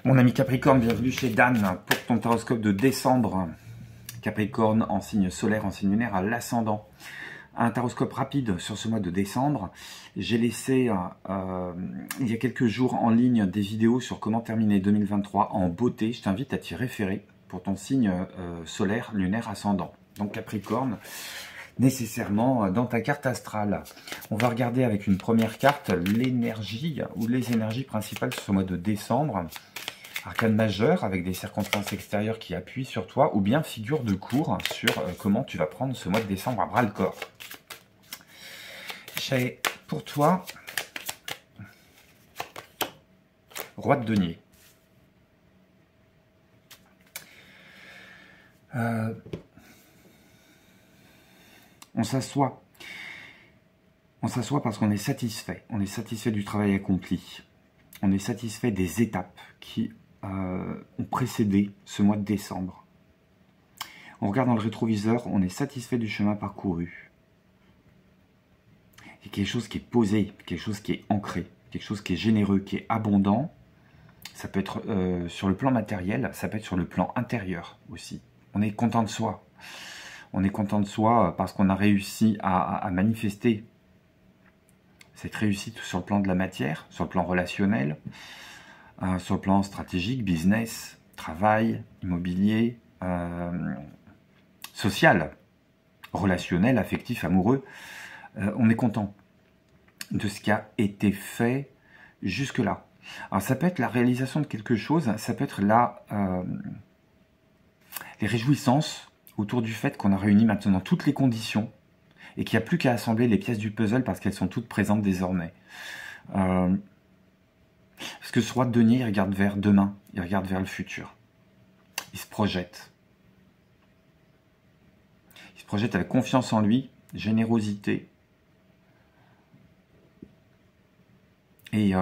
Mon ami Capricorne, bienvenue chez Dan pour ton horoscope de décembre. Capricorne en signe solaire, en signe lunaire à l'ascendant. Un horoscope rapide sur ce mois de décembre. J'ai laissé il y a quelques jours en ligne des vidéos sur comment terminer 2023 en beauté. Je t'invite à t'y référer pour ton signe solaire, lunaire, ascendant. Donc Capricorne, nécessairement dans ta carte astrale. On va regarder avec une première carte l'énergie ou les énergies principales sur ce mois de décembre. Arcane majeur avec des circonstances extérieures qui appuient sur toi, ou bien figure de cours sur comment tu vas prendre ce mois de décembre à bras le corps. J'ai pour toi Roi de denier. On s'assoit. On s'assoit parce qu'on est satisfait. On est satisfait du travail accompli. On est satisfait des étapes qui ont précédé ce mois de décembre. On regarde dans le rétroviseur, on est satisfait du chemin parcouru. Il y a quelque chose qui est posé, quelque chose qui est ancré, quelque chose qui est généreux, qui est abondant. Ça peut être sur le plan matériel, ça peut être sur le plan intérieur aussi. On est content de soi. On est content de soi parce qu'on a réussi à manifester cette réussite sur le plan de la matière, sur le plan relationnel, sur le plan stratégique, business, travail, immobilier, social, relationnel, affectif, amoureux. On est content de ce qui a été fait jusque-là. Alors ça peut être la réalisation de quelque chose, ça peut être les réjouissances autour du fait qu'on a réuni maintenant toutes les conditions et qu'il n'y a plus qu'à assembler les pièces du puzzle parce qu'elles sont toutes présentes désormais. Parce que ce roi de denier, il regarde vers demain, il regarde vers le futur. Il se projette. Il se projette avec confiance en lui, générosité. Et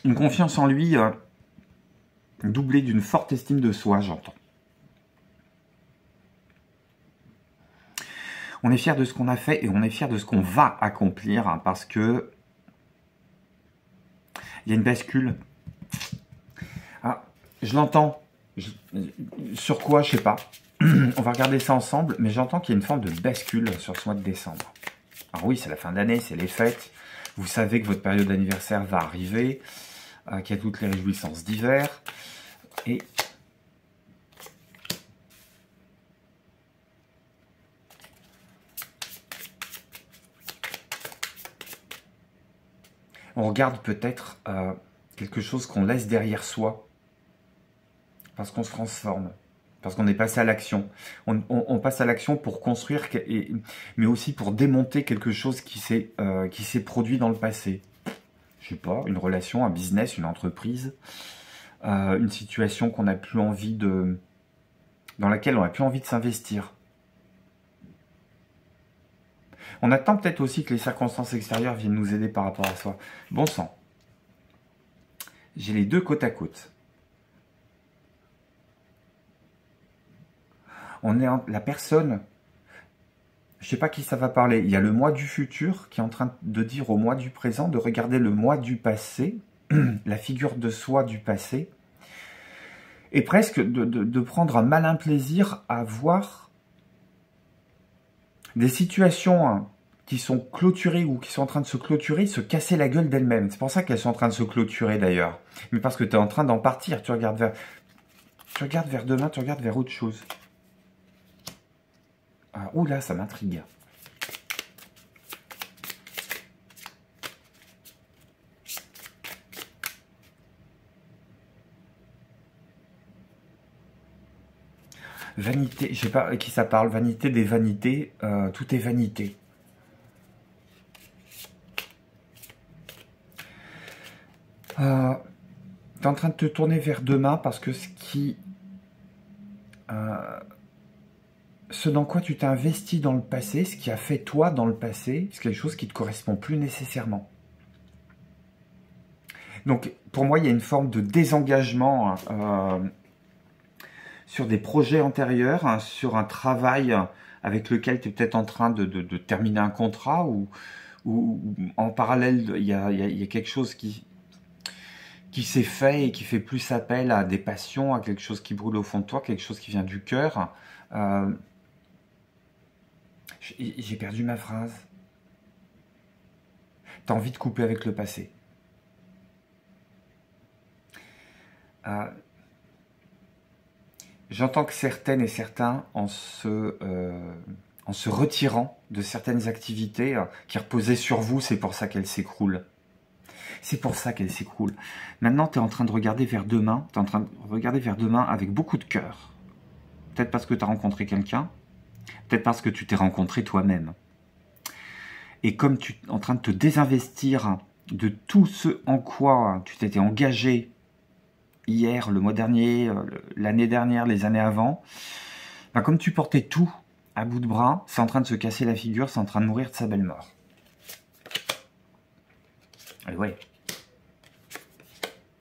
une confiance en lui doublée d'une forte estime de soi, j'entends. On est fier de ce qu'on a fait et on est fier de ce qu'on va accomplir hein, parce que il y a une bascule. Ah, je l'entends. Sur quoi, je sais pas. On va regarder ça ensemble, mais j'entends qu'il y a une forme de bascule sur ce mois de décembre. Alors oui, c'est la fin d'année, c'est les fêtes. Vous savez que votre période d'anniversaire va arriver, qu'il y a toutes les réjouissances d'hiver. Et on regarde peut-être quelque chose qu'on laisse derrière soi parce qu'on se transforme, parce qu'on est passé à l'action. On passe à l'action pour construire, mais aussi pour démonter quelque chose qui s'est produit dans le passé. Je sais pas, une relation, un business, une entreprise, une situation qu'on n'a plus envie dans laquelle on n'a plus envie de s'investir. On attend peut-être aussi que les circonstances extérieures viennent nous aider par rapport à soi. Bon sang. J'ai les deux côte à côte. La personne, je ne sais pas qui ça va parler. Il y a le moi du futur qui est en train de dire au moi du présent, de regarder le moi du passé, la figure de soi du passé, et presque de prendre un malin plaisir à voir des situations qui sont clôturées ou qui sont en train de se clôturer, se casser la gueule d'elles-mêmes. C'est pour ça qu'elles sont en train de se clôturer d'ailleurs. Mais parce que tu es en train d'en partir, tu regardes vers demain, tu regardes vers autre chose. Ah, oula, ça m'intrigue. Vanité, je sais pas à qui ça parle, vanité des vanités, tout est vanité. Tu es en train de te tourner vers demain parce que ce dans quoi tu t'es investi dans le passé, ce qui a fait toi dans le passé, c'est quelque chose qui ne te correspond plus nécessairement. Donc, pour moi, il y a une forme de désengagement sur des projets antérieurs, hein, sur un travail avec lequel tu es peut-être en train de terminer un contrat ou en parallèle, il y a quelque chose qui s'est fait et qui fait plus appel à des passions, à quelque chose qui brûle au fond de toi, quelque chose qui vient du cœur. J'ai perdu ma phrase. Tu as envie de couper avec le passé. J'entends que certaines et certains, en se retirant de certaines activités qui reposaient sur vous, c'est pour ça qu'elles s'écroulent. C'est pour ça qu'elles s'écroulent. Maintenant, tu es en train de regarder vers demain. Tu es en train de regarder vers demain avec beaucoup de cœur. Peut-être parce que tu as rencontré quelqu'un. Peut-être parce que tu t'es rencontré toi-même. Et comme tu es en train de te désinvestir de tout ce en quoi tu t'étais engagé hier, le mois dernier, l'année dernière, les années avant, ben comme tu portais tout à bout de bras, c'est en train de se casser la figure, c'est en train de mourir de sa belle mort. Et ouais.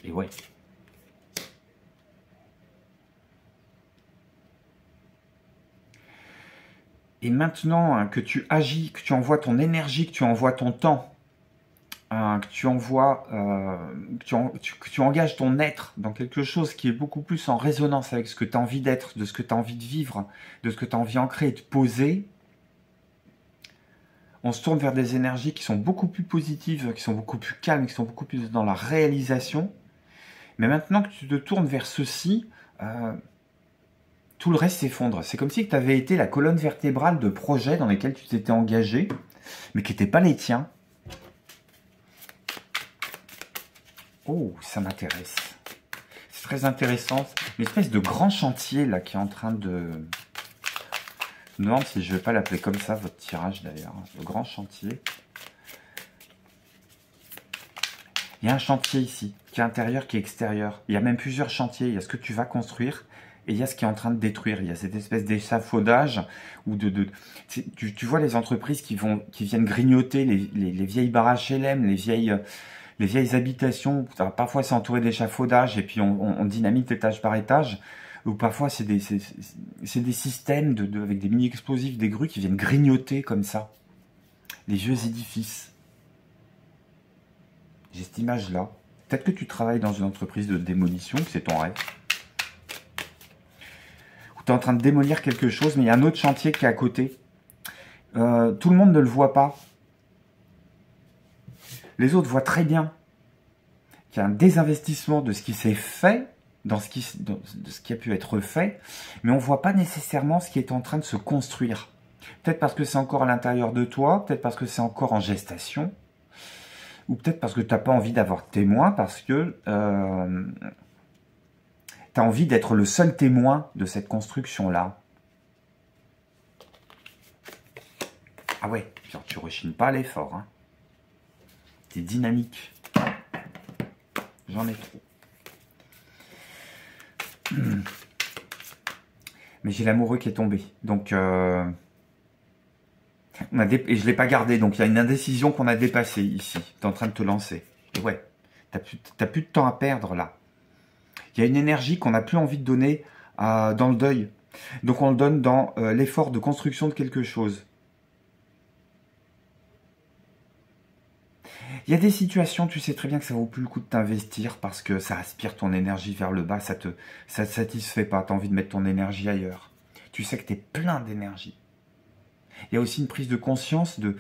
Et ouais. Et maintenant que tu agis, que tu envoies ton énergie, que tu envoies ton temps, que tu envoies, que tu engages ton être dans quelque chose qui est beaucoup plus en résonance avec ce que tu as envie d'être, de ce que tu as envie de vivre, de ce que tu as envie d'ancrer et de poser, on se tourne vers des énergies qui sont beaucoup plus positives, qui sont beaucoup plus calmes, qui sont beaucoup plus dans la réalisation. Mais maintenant que tu te tournes vers ceci, tout le reste s'effondre. C'est comme si tu avais été la colonne vertébrale de projets dans lesquels tu t'étais engagé, mais qui n'étaient pas les tiens. Oh, ça m'intéresse. C'est très intéressant. Une espèce de grand chantier là qui est en train de... Je me demande si je ne vais pas l'appeler comme ça, votre tirage d'ailleurs. Le grand chantier. Il y a un chantier ici, qui est intérieur, qui est extérieur. Il y a même plusieurs chantiers. Il y a ce que tu vas construire et il y a ce qui est en train de détruire. Il y a cette espèce d'échafaudage où tu vois les entreprises qui viennent grignoter les vieilles baraques HLM, les vieilles habitations. Parfois, c'est entouré d'échafaudage et puis on dynamite étage par étage. Ou parfois, c'est des systèmes avec des mini-explosifs, des grues qui viennent grignoter comme ça les vieux édifices. J'ai cette image-là. Peut-être que tu travailles dans une entreprise de démolition, que c'est ton rêve. Ou tu es en train de démolir quelque chose, mais il y a un autre chantier qui est à côté. Tout le monde ne le voit pas. Les autres voient très bien qu'il y a un désinvestissement de ce qui s'est fait, de ce qui a pu être fait, mais on ne voit pas nécessairement ce qui est en train de se construire. Peut-être parce que c'est encore à l'intérieur de toi, peut-être parce que c'est encore en gestation, ou peut-être parce que tu n'as pas envie d'avoir de témoin, parce que tu as envie d'être le seul témoin de cette construction-là. Ah ouais, genre tu rechignes pas à l'effort. Hein. T'es dynamique. J'en ai trop. Mais j'ai l'amoureux qui est tombé. Donc, et je ne l'ai pas gardé. Donc, il y a une indécision qu'on a dépassée ici. Tu es en train de te lancer. Et ouais, tu n'as plus de temps à perdre là. Il y a une énergie qu'on n'a plus envie de donner dans le deuil. Donc, on le donne dans l'effort de construction de quelque chose. Il y a des situations, tu sais très bien que ça vaut plus le coup de t'investir parce que ça aspire ton énergie vers le bas, ça te satisfait pas, tu as envie de mettre ton énergie ailleurs. Tu sais que tu es plein d'énergie. Il y a aussi une prise de conscience de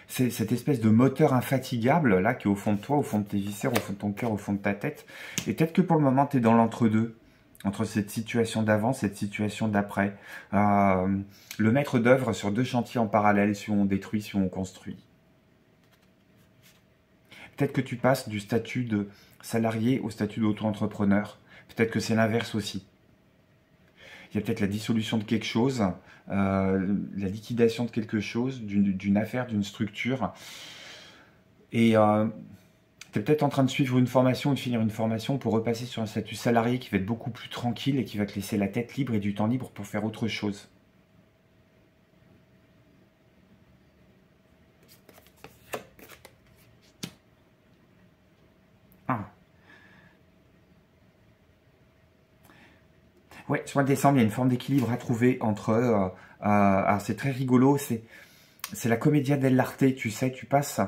cette espèce de moteur infatigable là qui est au fond de toi, au fond de tes viscères, au fond de ton cœur, au fond de ta tête. Et peut-être que pour le moment, tu es dans l'entre-deux, entre cette situation d'avant, cette situation d'après. Le maître d'œuvre sur deux chantiers en parallèle, si on détruit, si on construit. Peut-être que tu passes du statut de salarié au statut d'auto-entrepreneur. Peut-être que c'est l'inverse aussi. Il y a peut-être la dissolution de quelque chose, la liquidation de quelque chose, d'une affaire, d'une structure. Et tu es peut-être en train de suivre une formation ou de finir une formation pour repasser sur un statut salarié qui va être beaucoup plus tranquille et qui va te laisser la tête libre et du temps libre pour faire autre chose. Ouais, sur le décembre, il y a une forme d'équilibre à trouver entre... alors c'est très rigolo, c'est la commedia dell'arte, tu sais, tu passes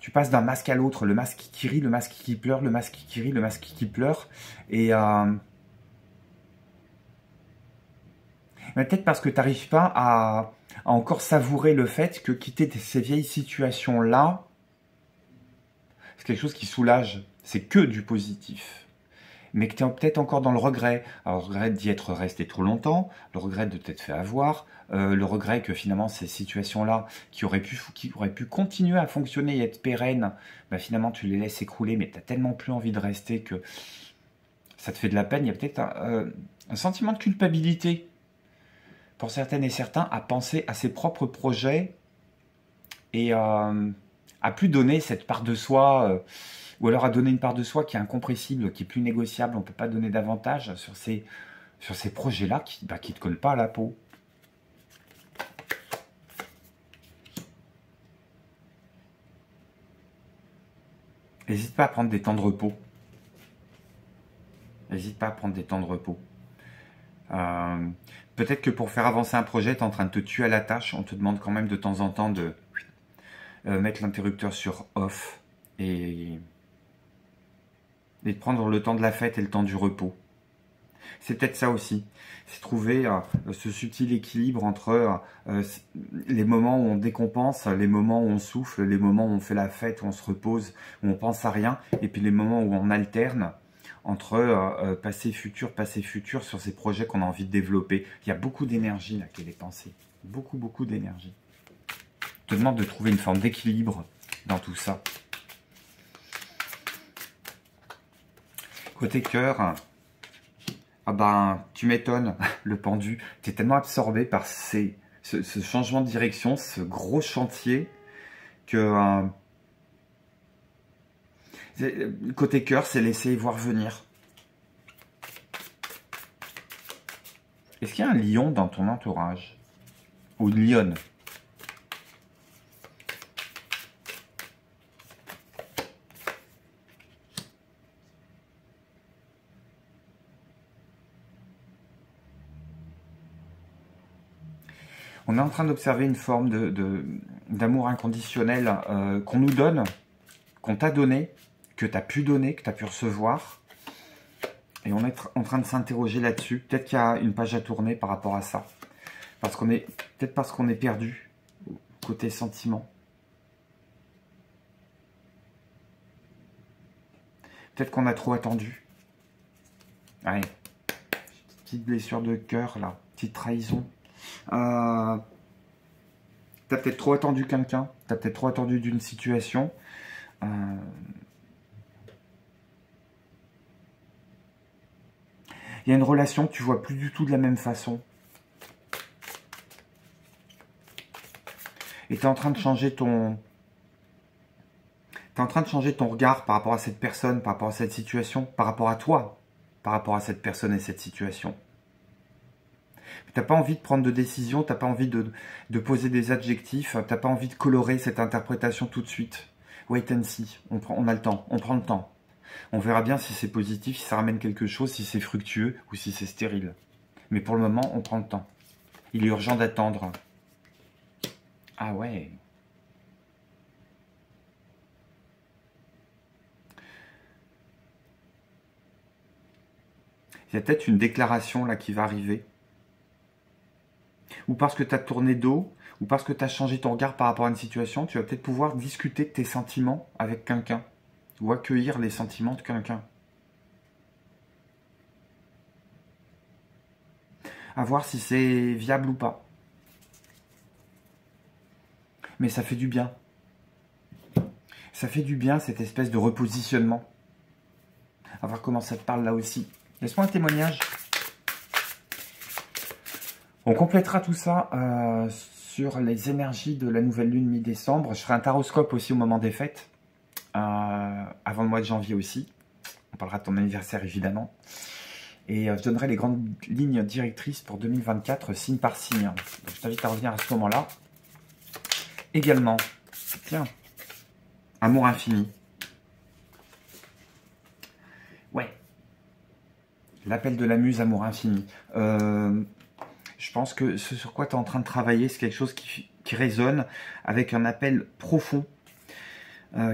Tu passes d'un masque à l'autre, le masque qui rit, le masque qui pleure, le masque qui rit, le masque qui pleure. Et peut-être parce que tu n'arrives pas à encore savourer le fait que quitter ces vieilles situations-là, c'est quelque chose qui soulage. C'est que du positif. Mais que tu es peut-être encore dans le regret. Alors, le regret d'y être resté trop longtemps, le regret de t'être fait avoir, le regret que finalement ces situations-là qui auraient pu continuer à fonctionner et être pérennes, bah, finalement tu les laisses écrouler, mais tu n'as tellement plus envie de rester que ça te fait de la peine. Il y a peut-être un sentiment de culpabilité pour certaines et certains à penser à ses propres projets et à plus donner cette part de soi, ou alors à donner une part de soi qui est incompressible, qui est plus négociable, on ne peut pas donner davantage sur ces projets-là qui ne te collent pas à la peau. N'hésite pas à prendre des temps de repos. N'hésite pas à prendre des temps de repos. Peut-être que pour faire avancer un projet, tu es en train de te tuer à la tâche. On te demande quand même de temps en temps de mettre l'interrupteur sur off et de prendre le temps de la fête et le temps du repos. C'est peut-être ça aussi. C'est trouver ce subtil équilibre entre les moments où on décompense, les moments où on souffle, les moments où on fait la fête, où on se repose, où on pense à rien, et puis les moments où on alterne entre passé, futur sur ces projets qu'on a envie de développer. Il y a beaucoup d'énergie là qui est dépensée. Beaucoup d'énergie. Je te demande de trouver une forme d'équilibre dans tout ça. Côté cœur, ah ben, tu m'étonnes, le pendu. Tu es tellement absorbé par ce changement de direction, ce gros chantier, que côté cœur, c'est laisser voir venir. Est-ce qu'il y a un lion dans ton entourage? Ou une lionne? On est en train d'observer une forme d'amour inconditionnel qu'on nous donne, qu'on t'a donné, que tu as pu donner, que tu as pu recevoir. Et on est en train de s'interroger là-dessus. Peut-être qu'il y a une page à tourner par rapport à ça. Peut-être parce qu'on est perdu côté sentiment. Peut-être qu'on a trop attendu. Allez, petite blessure de cœur là, petite trahison. T'as peut-être trop attendu quelqu'un, t'as peut-être trop attendu d'une situation. Il y a une relation que tu vois plus du tout de la même façon. Et tu es en train de changer ton... T'es en train de changer ton regard par rapport à cette personne, par rapport à cette situation, par rapport à toi, par rapport à cette personne et cette situation. Tu n'as pas envie de prendre de décision, tu n'as pas envie de poser des adjectifs, tu n'as pas envie de colorer cette interprétation tout de suite. Wait and see, on a le temps, on prend le temps. On verra bien si c'est positif, si ça ramène quelque chose, si c'est fructueux ou si c'est stérile. Mais pour le moment, on prend le temps. Il est urgent d'attendre. Ah ouais. Il y a peut-être une déclaration là qui va arriver. Ou parce que tu as tourné dos, ou parce que tu as changé ton regard par rapport à une situation, tu vas peut-être pouvoir discuter de tes sentiments avec quelqu'un. Ou accueillir les sentiments de quelqu'un. À voir si c'est viable ou pas. Mais ça fait du bien. Ça fait du bien cette espèce de repositionnement. À voir comment ça te parle là aussi. Laisse-moi un témoignage. On complétera tout ça sur les énergies de la nouvelle lune mi-décembre. Je ferai un taroscope aussi au moment des fêtes. Avant le mois de janvier aussi. On parlera de ton anniversaire évidemment. Et je donnerai les grandes lignes directrices pour 2024, signe par signe. Donc, je t'invite à revenir à ce moment-là. Également, tiens, amour infini. Ouais. L'appel de la muse, amour infini. Je pense que ce sur quoi tu es en train de travailler, c'est quelque chose qui résonne avec un appel profond.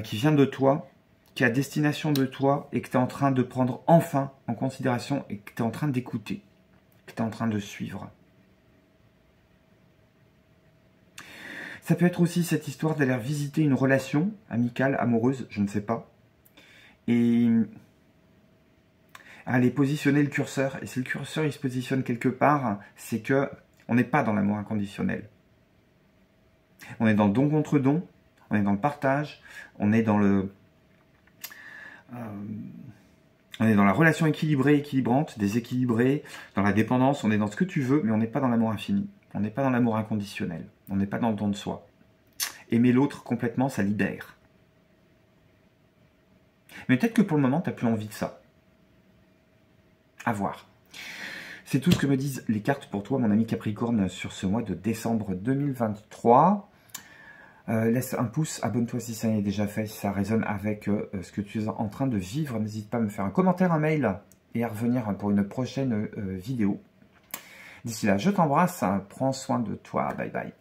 qui vient de toi, qui est à destination de toi et que tu es en train de prendre enfin en considération et que tu es en train d'écouter, que tu es en train de suivre. Ça peut être aussi cette histoire d'aller visiter une relation amicale, amoureuse, je ne sais pas, et aller positionner le curseur. Et si le curseur il se positionne quelque part, c'est que on n'est pas dans l'amour inconditionnel. On est dans le don contre don, on est dans le partage, on est dans la relation équilibrée, équilibrante, déséquilibrée, dans la dépendance, on est dans ce que tu veux, mais on n'est pas dans l'amour infini. On n'est pas dans l'amour inconditionnel. On n'est pas dans le don de soi. Aimer l'autre complètement, ça libère. Mais peut-être que pour le moment, tu n'as plus envie de ça. À voir. C'est tout ce que me disent les cartes pour toi, mon ami Capricorne, sur ce mois de décembre 2023. Laisse un pouce, abonne-toi si ça n'est déjà fait, si ça résonne avec ce que tu es en train de vivre. N'hésite pas à me faire un commentaire, un mail et à revenir pour une prochaine vidéo. D'ici là, je t'embrasse, prends soin de toi, bye bye.